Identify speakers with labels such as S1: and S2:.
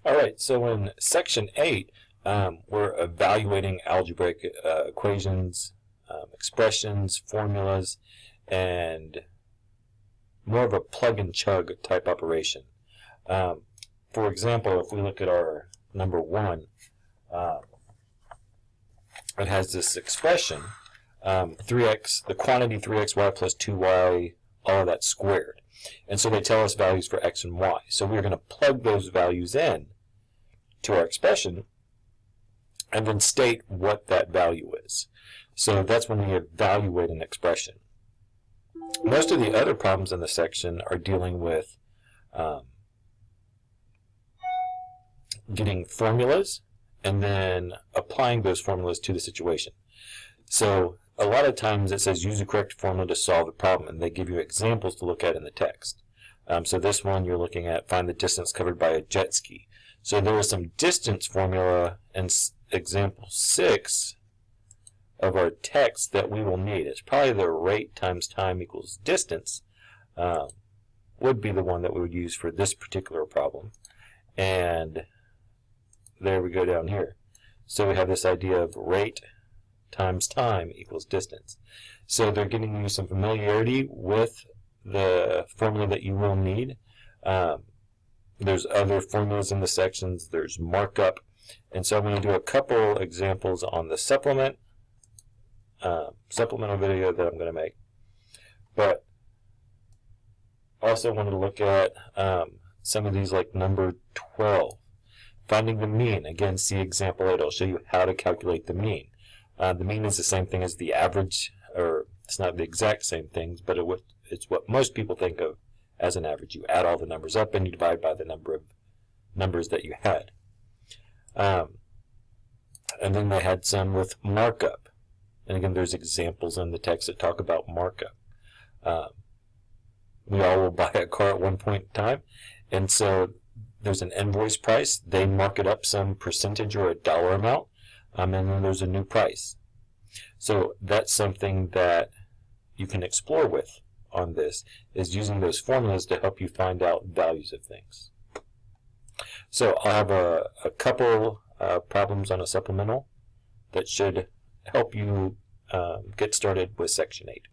S1: All right, so in section 8, we're evaluating algebraic equations, expressions, formulas, and more of a plug and chug type operation. For example, if we look at our number 1, it has this expression, 3x, the quantity 3xy plus 2y, all of that squared. And so they tell us values for x and y. So we're going to plug those values in to our expression and then state what that value is. So that's when we evaluate an expression. Most of the other problems in the section are dealing with getting formulas and then applying those formulas to the situation. So a lot of times it says use the correct formula to solve the problem, and they give you examples to look at in the text. So this one you're looking at, find the distance covered by a jet ski. So there is some distance formula in example 6 of our text that we will need. It's probably the rate times time equals distance would be the one that we would use for this particular problem. And there we go down here. So we have this idea of rate times time equals distance. So they're getting you some familiarity with the formula that you will need. There's other formulas in the sections. There's markup. And so I'm going to do a couple examples on the supplemental video that I'm going to make. But also wanted to look at some of these, like number 12. Finding the mean. Again, see example 8. It'll show you how to calculate the mean. The mean is the same thing as the average, or it's not the exact same things, but it's what most people think of as an average. You add all the numbers up and you divide by the number of numbers that you had. And then they had some with markup. And again, there's examples in the text that talk about markup. We all will buy a car at one point in time, and so there's an invoice price. They mark it up some percentage or a dollar amount, and then there's a new price. So that's something that you can explore with on this, is using those formulas to help you find out values of things. So I'll have a couple problems on a supplemental that should help you get started with Section 8.